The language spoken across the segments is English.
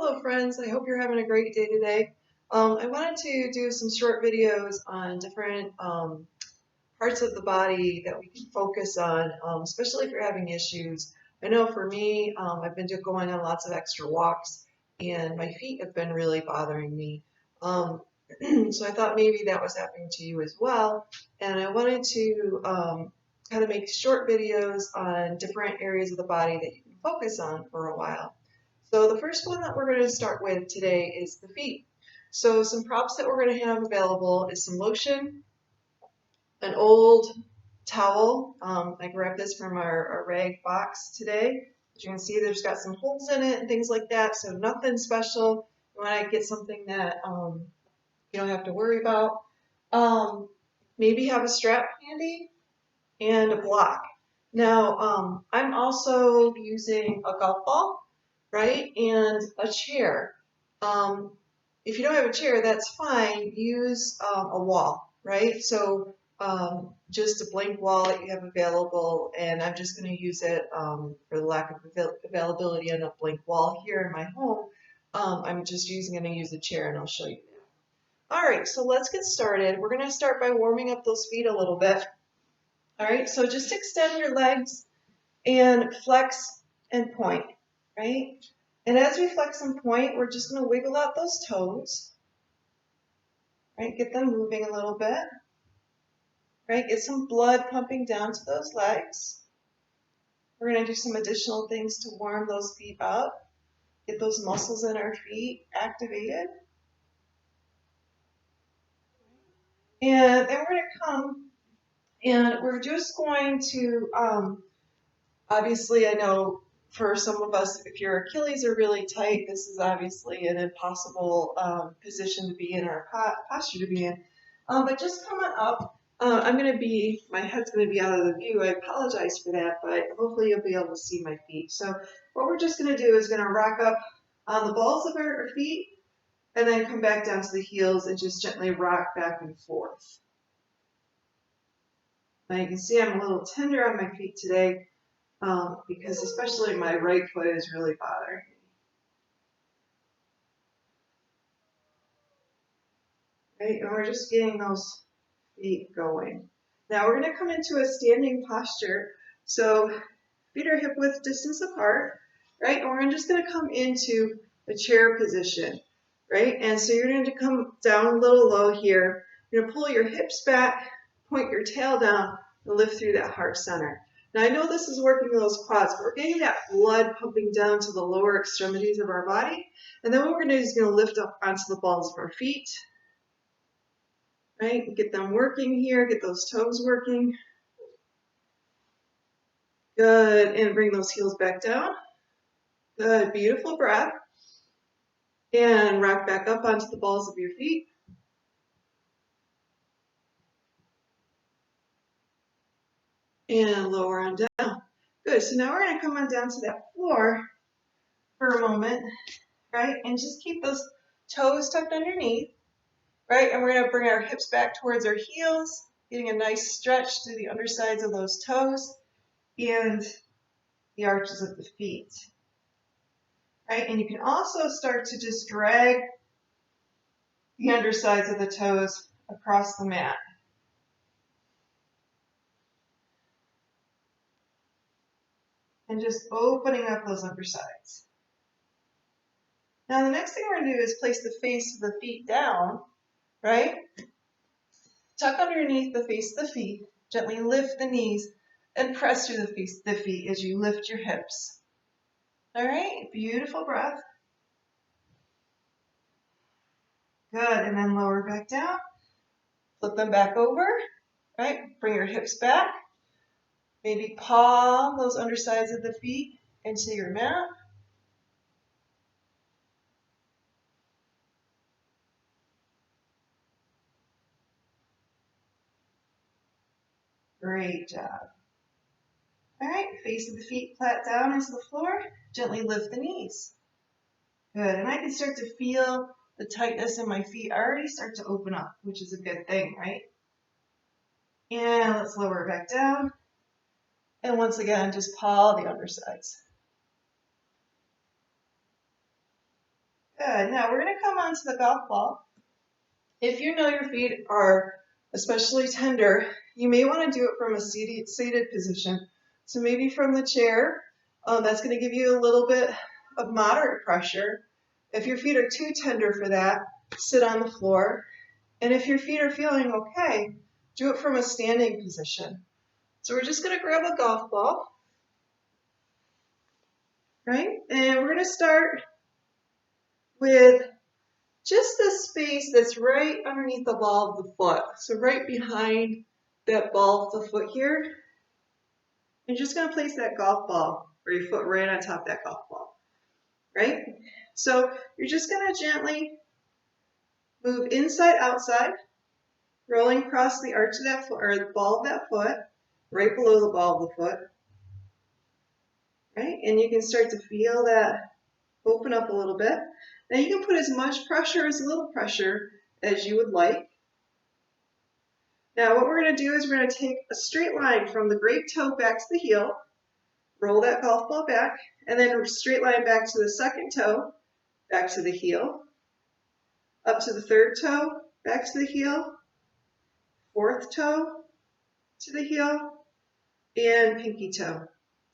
Hello friends, I hope you're having a great day today. I wanted to do some short videos on different parts of the body that we can focus on, especially if you're having issues. I know for me, I've been going on lots of extra walks and my feet have been really bothering me. Um, so I thought maybe that was happening to you as well. And I wanted to kind of make short videos on different areas of the body that you can focus on for a while. So the first one that we're going to start with today is the feet. So some props that we're going to have available is some lotion, an old towel. I grabbed this from our rag box today. As you can see, there's got some holes in it and things like that, so nothing special. You want to get something that you don't have to worry about. Maybe have a strap handy and a block. Now, I'm also using a golf ball, right, and a chair. Um, if you don't have a chair, that's fine. Use a wall, right? So just a blank wall that you have available, and I'm just going to use it for the lack of availability on a blank wall here in my home. I'm just going to use a chair, and I'll show you that. All right, so let's get started. We're going to start by warming up those feet a little bit. All right, so just extend your legs and flex and point, right? And as we flex and point, we're just going to wiggle out those toes, right? Get them moving a little bit, right? Get some blood pumping down to those legs. We're going to do some additional things to warm those feet up, get those muscles in our feet activated. And then we're going to come and we're just going to, obviously I know for some of us, if your Achilles are really tight, this is obviously an impossible position to be in or posture to be in. But just coming up, my head's going to be out of the view. I apologize for that, but hopefully you'll be able to see my feet. So what we're just going to do is going to rock up on the balls of our feet and then come back down to the heels and just gently rock back and forth. Now you can see I'm a little tender on my feet today because especially my right foot is really bothering me. Right, and we're just getting those feet going. Now we're going to come into a standing posture. So feet are hip width distance apart, right? And we're just going to come into a chair position, right? And so you're going to come down a little low here. You're going to pull your hips back, point your tail down, and lift through that heart center. Now I know this is working those quads, but we're getting that blood pumping down to the lower extremities of our body. And then what we're going to do is going to lift up onto the balls of our feet, right? Get them working here, get those toes working. Good, and bring those heels back down. Good, beautiful breath. And rock back up onto the balls of your feet. And lower on down. Good, so now we're going to come on down to that floor for a moment, right? And just keep those toes tucked underneath, right? And we're going to bring our hips back towards our heels, getting a nice stretch through the undersides of those toes and the arches of the feet, right? And you can also start to just drag the undersides of the toes across the mat. And just opening up those undersides. Now the next thing we're going to do is place the face of the feet down, right? Tuck underneath the face of the feet, gently lift the knees, and press through the feet as you lift your hips. All right, beautiful breath. Good, and then lower back down. Flip them back over, right? Bring your hips back. Maybe palm those undersides of the feet into your mat. Great job. All right, face of the feet flat down into the floor. Gently lift the knees. Good, and I can start to feel the tightness in my feet already start to open up, which is a good thing, right? And let's lower it back down. And once again, just paw the undersides. Good. Now we're going to come on to the golf ball. If you know your feet are especially tender, you may want to do it from a seated position. So maybe from the chair, that's going to give you a little bit of moderate pressure. If your feet are too tender for that, sit on the floor. And if your feet are feeling okay, do it from a standing position. So we're just going to grab a golf ball, right? And we're going to start with just the space that's right underneath the ball of the foot. So right behind that ball of the foot here. You're just going to place that golf ball or your foot right on top of that golf ball, right? So you're just going to gently move inside, outside, rolling across the arch of that foot or the ball of that foot, right below the ball of the foot, right? And you can start to feel that open up a little bit. Now you can put as much pressure or as little pressure as you would like. Now what we're going to do is we're going to take a straight line from the great toe back to the heel, roll that golf ball back, and then straight line back to the second toe, back to the heel, up to the third toe, back to the heel, fourth toe to the heel, and pinky toe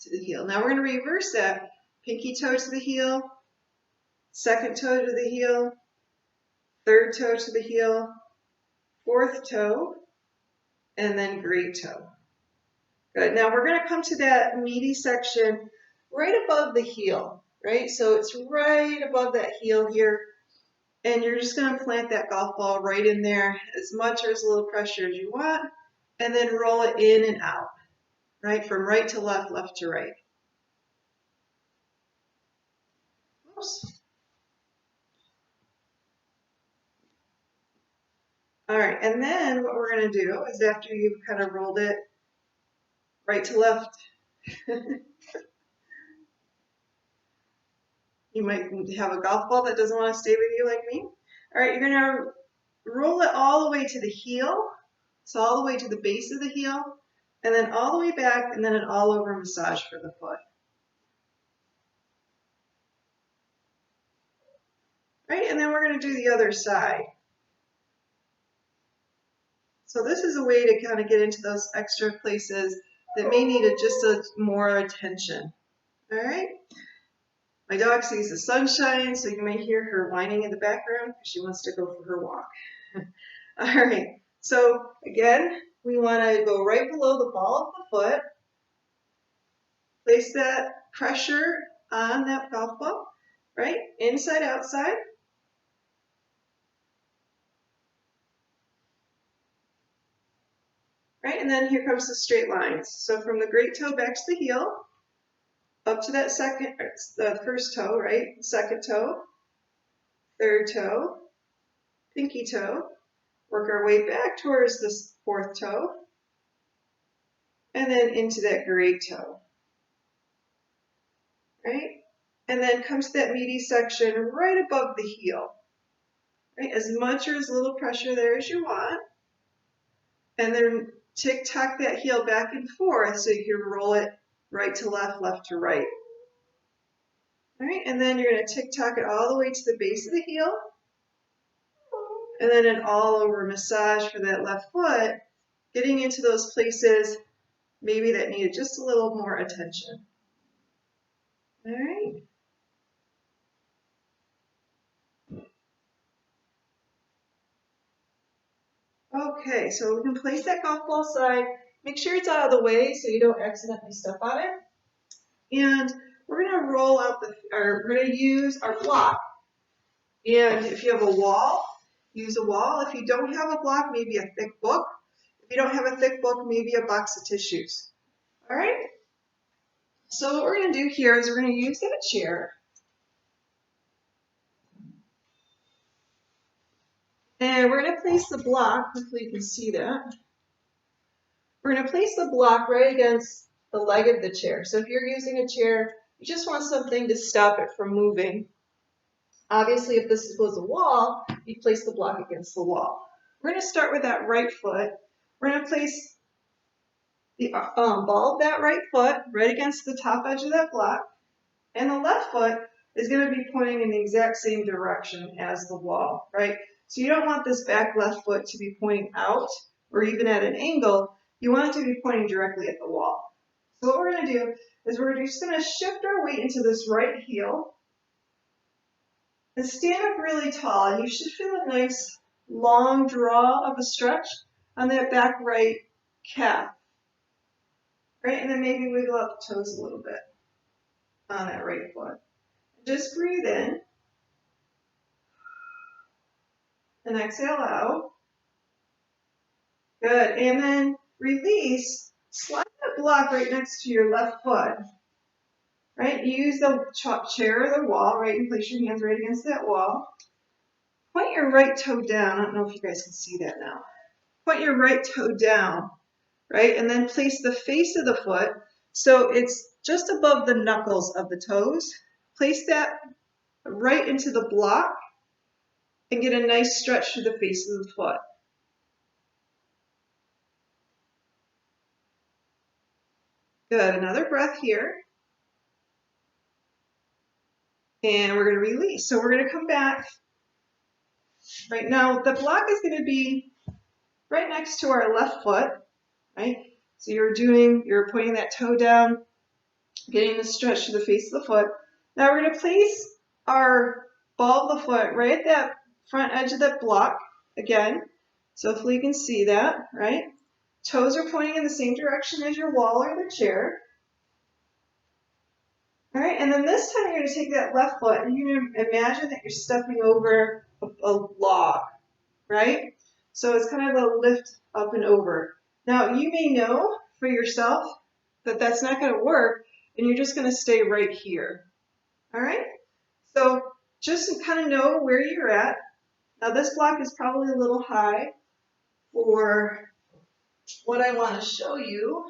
to the heel. Now we're going to reverse that. Pinky toe to the heel, second toe to the heel, third toe to the heel, fourth toe, and then great toe. Good. Now we're going to come to that meaty section right above the heel, right? So it's right above that heel here. And you're just going to plant that golf ball right in there, as much or as little pressure as you want, and then roll it in and out, right? From right to left, left to right. Oops. All right, and then what we're going to do is after you've kind of rolled it right to left, you might have a golf ball that doesn't want to stay with you like me. All right, you're going to roll it all the way to the heel, so all the way to the base of the heel, and then all the way back, and then an all-over massage for the foot. Right, and then we're going to do the other side. So this is a way to kind of get into those extra places that may need just more attention. All right. My dog sees the sunshine, so you may hear her whining in the background because she wants to go for her walk. All right. So again, we want to go right below the ball of the foot. Place that pressure on that golf ball, right? Inside, outside. Right, and then here comes the straight lines. So from the great toe back to the heel, up to that the first toe, right? Second toe, third toe, pinky toe. Work our way back towards the fourth toe, and then into that great toe, right? And then comes that meaty section right above the heel, right? As much or as little pressure there as you want. And then tick-tock that heel back and forth so you can roll it right to left, left to right. All right, and then you're going to tick-tock it all the way to the base of the heel. And then an all-over massage for that left foot, getting into those places maybe that needed just a little more attention. All right. Okay, so we can place that golf ball aside. Make sure it's out of the way so you don't accidentally step on it. And we're going to roll out we're going to use our block. And if you have a wall, use a wall. If you don't have a block, maybe a thick book. If you don't have a thick book, maybe a box of tissues. All right? So what we're going to do here is we're going to use that chair. And we're going to place the block, hopefully you can see that. We're going to place the block right against the leg of the chair. So if you're using a chair, you just want something to stop it from moving. Obviously, if this was a wall, you place the block against the wall. We're going to start with that right foot. We're going to place the ball of that right foot right against the top edge of that block. And the left foot, is going to be pointing in the exact same direction as the wall, right? So you don't want this back left foot to be pointing out or even at an angle. You want it to be pointing directly at the wall. So what we're going to do is we're just going to shift our weight into this right heel and stand up really tall. And you should feel a nice long draw of a stretch on that back right calf, right? And then maybe wiggle out the toes a little bit on that right foot. Just breathe in and exhale out. Good. And then release. Slide that block right next to your left foot. Right? Use the chair or the wall, right? And place your hands right against that wall. Point your right toe down. I don't know if you guys can see that now. Point your right toe down, right? And then place the face of the foot so it's just above the knuckles of the toes. Place that right into the block and get a nice stretch through the face of the foot. Good. Another breath here. And we're going to release. So we're going to come back. Right now, the block is going to be right next to our left foot, right? So you're pointing that toe down, getting the stretch to the face of the foot. Now we're going to place our ball of the foot right at that front edge of that block again. So hopefully you can see that, right? Toes are pointing in the same direction as your wall or the chair. All right, and then this time you're going to take that left foot and you're going to imagine that you're stepping over a log, right? So it's kind of a lift up and over. Now you may know for yourself that that's not going to work and you're just going to stay right here. All right? So just kind of know where you're at. Now this block is probably a little high for what I want to show you.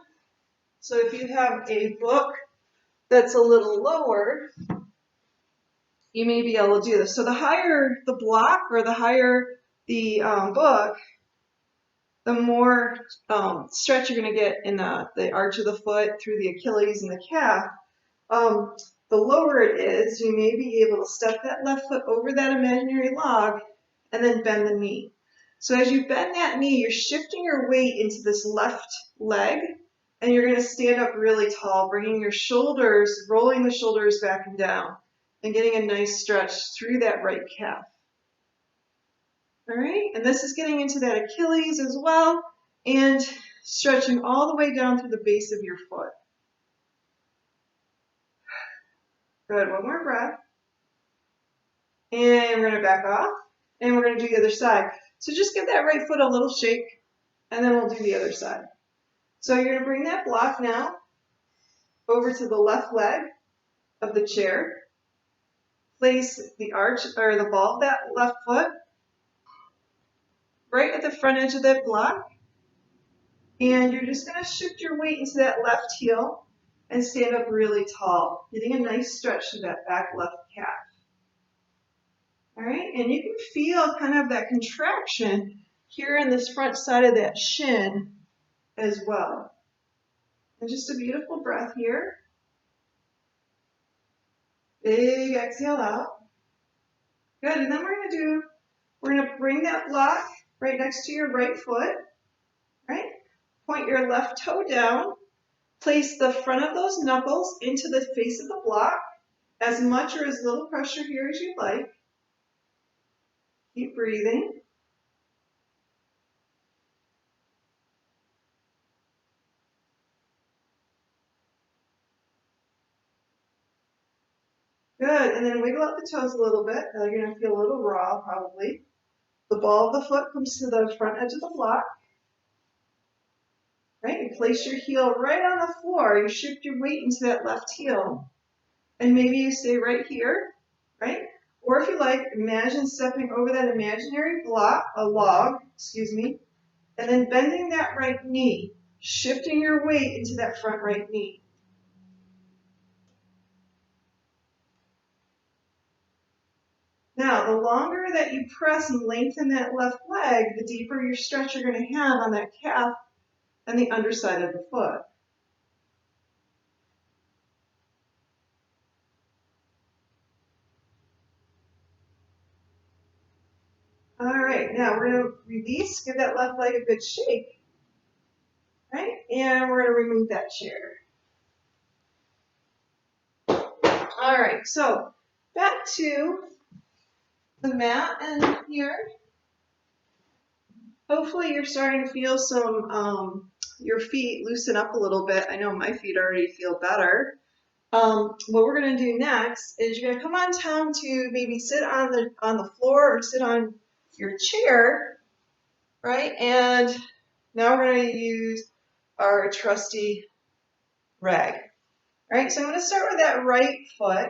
So if you have a book that's a little lower, you may be able to do this. So the higher the block or the higher the book, the more stretch you're going to get in the arch of the foot, through the Achilles and the calf. The lower it is, you may be able to step that left foot over that imaginary log and then bend the knee. So as you bend that knee, you're shifting your weight into this left leg, and you're going to stand up really tall, bringing your shoulders, rolling the shoulders back and down, and getting a nice stretch through that right calf. All right, and this is getting into that Achilles as well, and stretching all the way down through the base of your foot. Good, one more breath. And we're going to back off, and we're going to do the other side. So just give that right foot a little shake, and then we'll do the other side. So you're going to bring that block now over to the left leg of the chair. Place the arch or the ball of that left foot right at the front edge of that block. And you're just going to shift your weight into that left heel and stand up really tall, getting a nice stretch to that back left calf. All right, and you can feel kind of that contraction here in this front side of that shin as well. And just a beautiful breath here. Big exhale out. Good, and then we're going to bring that block right next to your right foot, right? Point your left toe down. Place the front of those knuckles into the face of the block. As much or as little pressure here as you'd like. Keep breathing. Good, and then wiggle out the toes a little bit. You're going to feel a little raw probably. The ball of the foot comes to the front edge of the block. Right, you place your heel right on the floor. You shift your weight into that left heel. And maybe you stay right here, right? Or if you like, imagine stepping over that imaginary log, and then bending that right knee, shifting your weight into that front right knee. Now, the longer that you press and lengthen that left leg, the deeper your stretch you're going to have on that calf and the underside of the foot. All right, now we're going to release, give that left leg a good shake. Right, and we're going to remove that chair. All right, so back to the mat and here. Hopefully you're starting to feel some, your feet loosen up a little bit. I know my feet already feel better. What we're going to do next is you're going to come on down to maybe sit on the floor or sit on your chair, right? And now we're going to use our trusty rag, right? So I'm going to start with that right foot,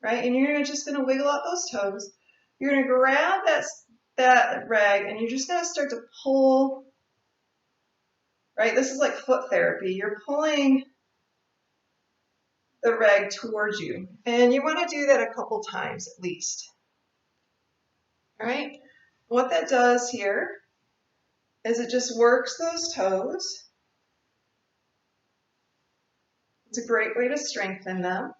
right? And you're just going to wiggle out those toes. You're going to grab that rag and you're just going to start to pull, right? This is like foot therapy. You're pulling the rag towards you. And you want to do that a couple times at least. All right? What that does here is it just works those toes. It's a great way to strengthen them.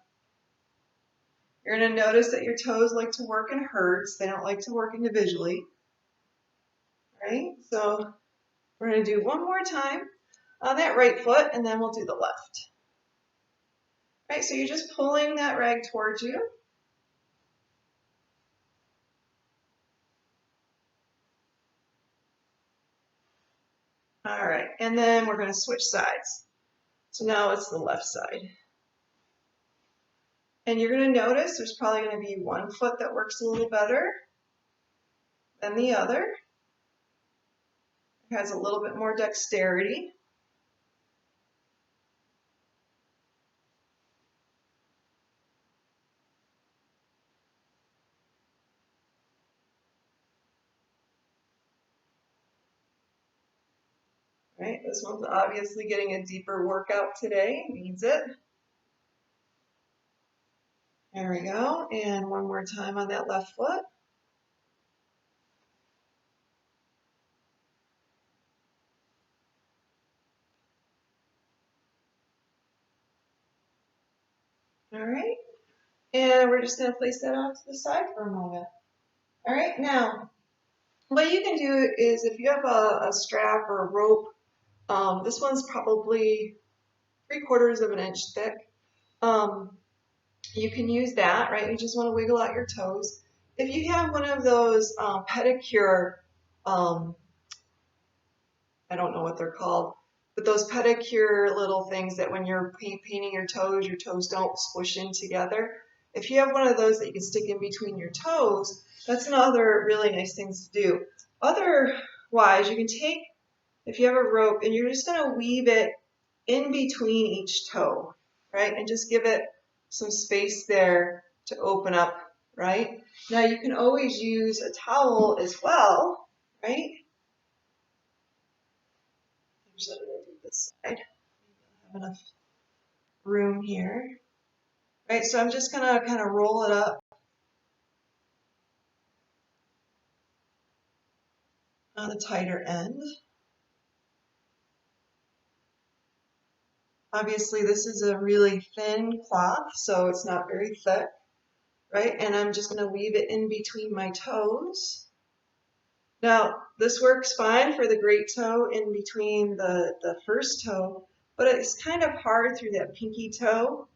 You're going to notice that your toes like to work in herds. They don't like to work individually. Right? So we're going to do one more time on that right foot, and then we'll do the left. Right? So you're just pulling that rag towards you. All right, and then we're going to switch sides. So now it's the left side. And you're going to notice there's probably going to be one foot that works a little better than the other. It has a little bit more dexterity. Right, this one's obviously getting a deeper workout today, needs it. There we go, and one more time on that left foot. All right, and we're just going to place that off to the side for a moment. All right, now, what you can do is if you have a strap or a rope, this one's probably 3/4 of an inch thick. You can use that, right? You just want to wiggle out your toes. If you have one of those pedicure, I don't know what they're called, but those pedicure little things that when you're painting your toes don't squish in together. If you have one of those that you can stick in between your toes, that's another really nice thing to do. Otherwise, you can take, if you have a rope, and you're just going to weave it in between each toe, right? And just give it some space there to open up, right? Now you can always use a towel as well, right? Usually I'm going to do this side. I have enough room here. Right, so I'm just going to kind of roll it up on the tighter end. Obviously, this is a really thin cloth, so it's not very thick, right? And I'm just going to weave it in between my toes. Now, this works fine for the great toe in between the first toe, but it's kind of hard through that pinky toe,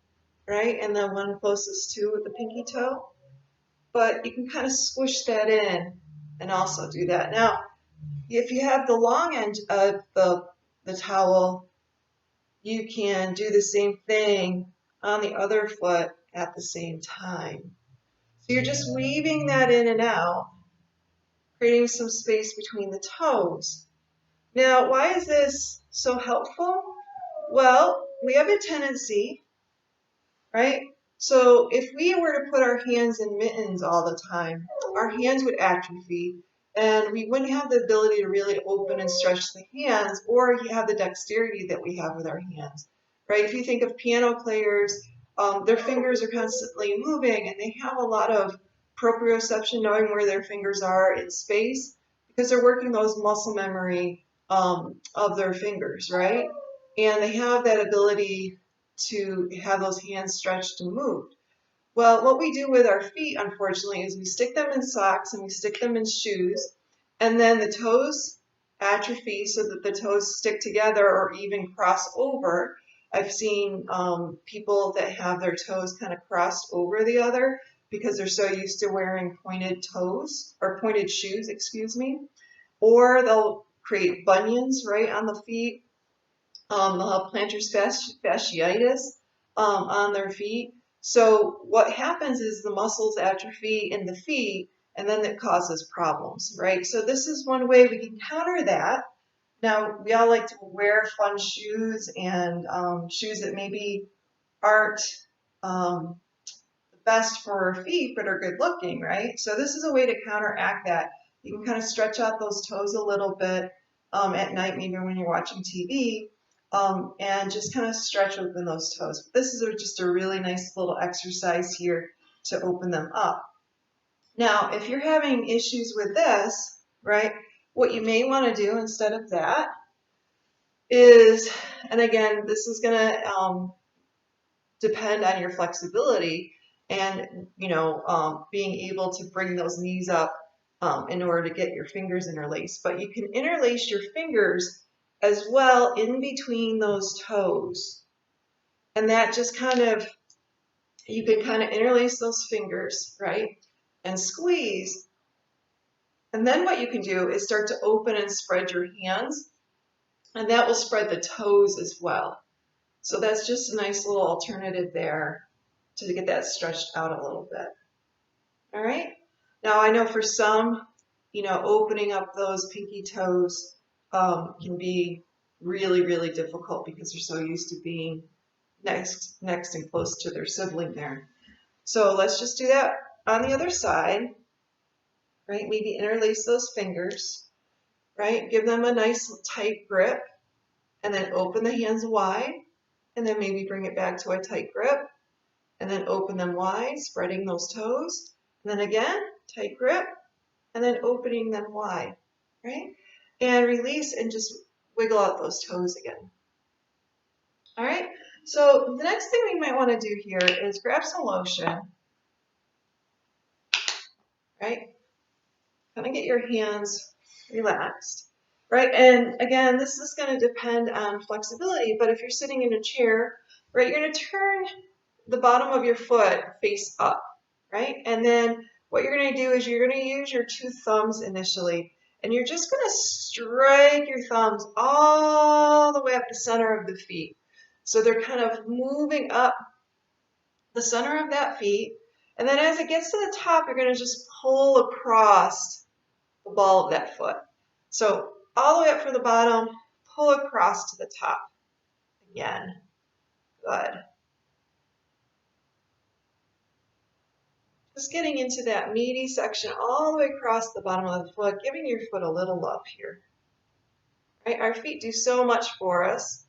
right? And the one closest to the pinky toe. But you can kind of squish that in and also do that. Now, if you have the long end of the towel, you can do the same thing on the other foot at the same time. So you're just weaving that in and out, creating some space between the toes. Now, why is this so helpful? Well, we have a tendency, right? So if we were to put our hands in mittens all the time, our hands would atrophy, and we wouldn't have the ability to really open and stretch the hands or have the dexterity that we have with our hands, right? If you think of piano players, their fingers are constantly moving and they have a lot of proprioception, knowing where their fingers are in space, because they're working those muscle memory of their fingers, right? And they have that ability to have those hands stretched and moved. Well, what we do with our feet, unfortunately, is we stick them in socks and we stick them in shoes, and then the toes atrophy so that the toes stick together or even cross over. I've seen people that have their toes kind of crossed over the other because they're so used to wearing pointed toes or pointed shoes, excuse me. Or they'll create bunions right on the feet. They'll have plantar fasciitis on their feet. So what happens is the muscles atrophy in the feet, and then it causes problems, right? So this is one way we can counter that. Now, we all like to wear fun shoes and shoes that maybe aren't the best for our feet, but are good looking, right? So this is a way to counteract that. You can kind of stretch out those toes a little bit at night, maybe when you're watching TV, and just kind of stretch open those toes. This is just a really nice little exercise here to open them up. Now, if you're having issues with this, right, what you may want to do instead of that is, and again, this is going to depend on your flexibility and, being able to bring those knees up in order to get your fingers interlaced. But you can interlace your fingers as well in between those toes. And that just you can kind of interlace those fingers, right? And squeeze. And then what you can do is start to open and spread your hands. And that will spread the toes as well. So that's just a nice little alternative there to get that stretched out a little bit. All right. Now I know for some, opening up those pinky toes can be really, really difficult because they're so used to being next and close to their sibling there. So let's just do that on the other side, right? Maybe interlace those fingers, right? Give them a nice tight grip and then open the hands wide and then maybe bring it back to a tight grip and then open them wide, spreading those toes. And then again, tight grip and then opening them wide, right? And release and just wiggle out those toes again. All right, so the next thing we might want to do here is grab some lotion, right? Kind of get your hands relaxed, right? And again, this is going to depend on flexibility, but if you're sitting in a chair, right, you're going to turn the bottom of your foot face up, right? And then what you're going to do is you're going to use your two thumbs initially, and you're just going to strike your thumbs all the way up the center of the feet. So they're kind of moving up the center of that feet. And then as it gets to the top, you're going to just pull across the ball of that foot. So all the way up from the bottom, pull across to the top. Again, good. Just getting into that meaty section all the way across the bottom of the foot, giving your foot a little love here. Right? Our feet do so much for us.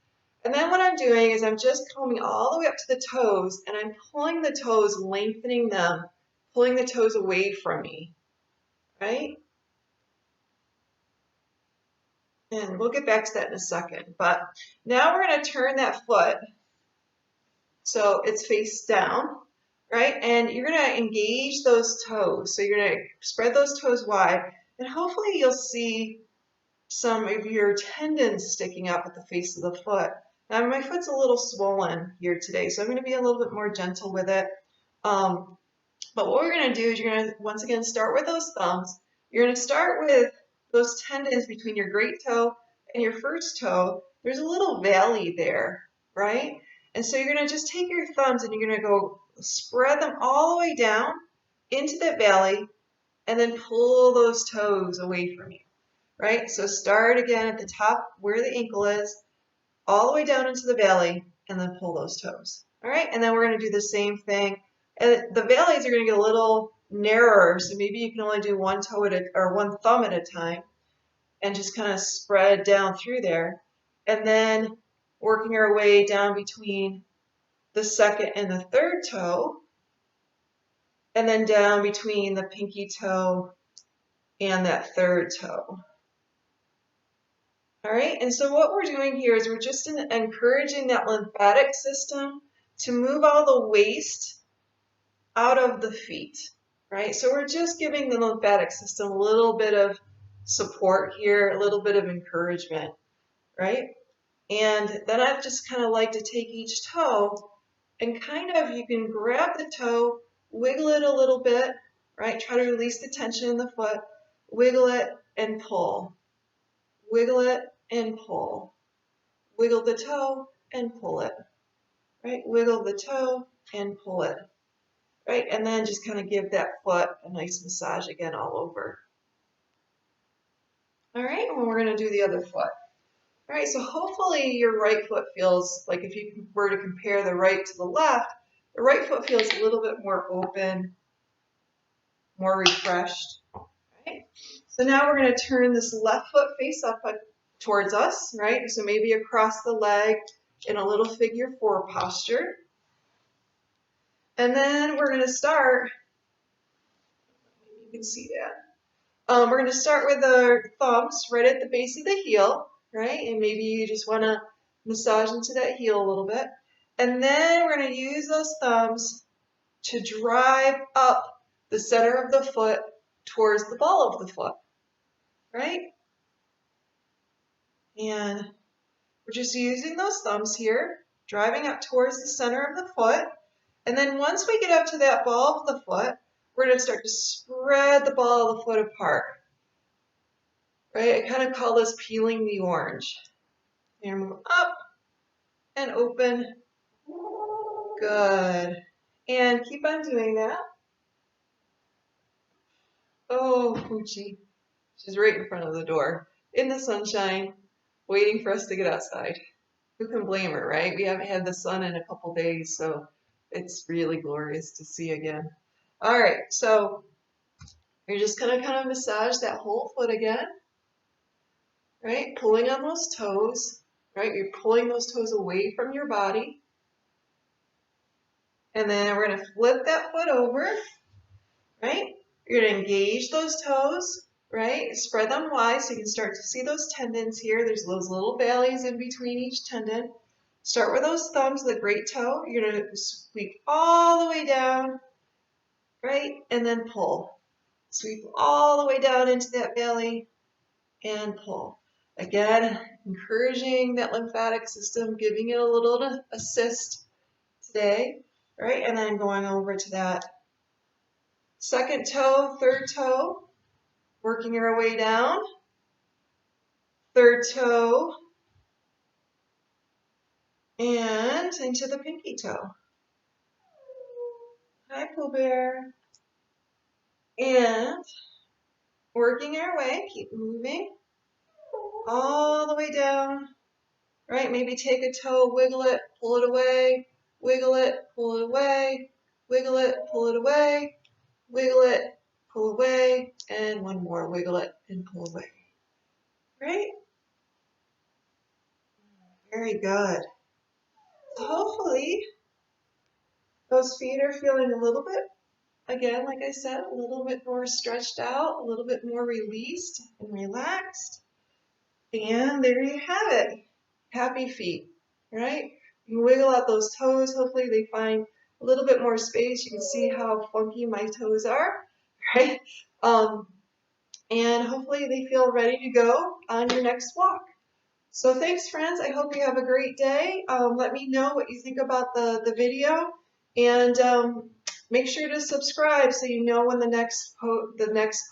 And then what I'm doing is I'm just combing all the way up to the toes, and I'm pulling the toes, lengthening them, pulling the toes away from me, right? And we'll get back to that in a second. But now we're going to turn that foot so it's face down, right? And you're going to engage those toes. So you're going to spread those toes wide, and hopefully you'll see some of your tendons sticking up at the face of the foot. Now my foot's a little swollen here today, so I'm going to be a little bit more gentle with it. But what we're going to do is you're going to, once again, start with those thumbs. You're going to start with those tendons between your great toe and your first toe. There's a little valley there, right? And so you're going to just take your thumbs and you're going to go spread them all the way down into that valley and then pull those toes away from you. Right? So start again at the top where the ankle is, all the way down into the valley, and then pull those toes. All right? And then we're going to do the same thing. And the valleys are going to get a little narrower, so maybe you can only do one toe or one thumb at a time and just kind of spread down through there. And then working our way down between the second and the third toe, and then down between the pinky toe and that third toe. All right, and so what we're doing here is we're just encouraging that lymphatic system to move all the waste out of the feet, right? So we're just giving the lymphatic system a little bit of support here, a little bit of encouragement, right? And then I just kind of like to take each toe and kind of, you can grab the toe, wiggle it a little bit, right? Try to release the tension in the foot, wiggle it and pull, wiggle it and pull, wiggle the toe and pull it, right? Wiggle the toe and pull it, right? And then just kind of give that foot a nice massage again all over. All right, and we're going to do the other foot. All right, so hopefully your right foot feels like, if you were to compare the right to the left, the right foot feels a little bit more open, more refreshed. Right? So now we're going to turn this left foot face up towards us, right? So maybe across the leg in a little figure 4 posture. And then we're going to start, you can see that. We're going to start with our thumbs right at the base of the heel, right? And maybe you just want to massage into that heel a little bit. And then we're going to use those thumbs to drive up the center of the foot towards the ball of the foot, right? And we're just using those thumbs here, driving up towards the center of the foot. And then once we get up to that ball of the foot, we're going to start to spread the ball of the foot apart, right? I kind of call this peeling the orange. And move up and open. Good. And keep on doing that. Oh, Poochie. She's right in front of the door, in the sunshine, waiting for us to get outside. Who can blame her, right? We haven't had the sun in a couple days, so it's really glorious to see again. All right, so you're just going to kind of massage that whole foot again, right? Pulling on those toes, right? You're pulling those toes away from your body. And then we're going to flip that foot over, right? You're going to engage those toes, right? Spread them wide so you can start to see those tendons here. There's those little valleys in between each tendon. Start with those thumbs, the great toe. You're going to sweep all the way down, right? And then pull. Sweep all the way down into that valley and pull. Again, encouraging that lymphatic system, giving it a little assist today, right? And then going over to that second toe, third toe, working our way down. Third toe, and into the pinky toe. Hi, Pooh Bear. And working our way, keep moving all the way down, right? Maybe take a toe, wiggle it, pull it away, wiggle it, pull it away, wiggle it, pull it away, wiggle it, pull away, and one more, wiggle it and pull away, right? Very good. So hopefully those feet are feeling a little bit, again, like I said, a little bit more stretched out, a little bit more released and relaxed. And there you have it. Happy feet, right? You can wiggle out those toes. Hopefully they find a little bit more space. You can see how funky my toes are, right? And hopefully they feel ready to go on your next walk. So thanks, friends. I hope you have a great day. Let me know what you think about the video. And make sure to subscribe so you know when the next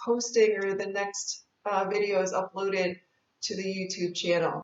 posting or the next video is uploaded to the YouTube channel.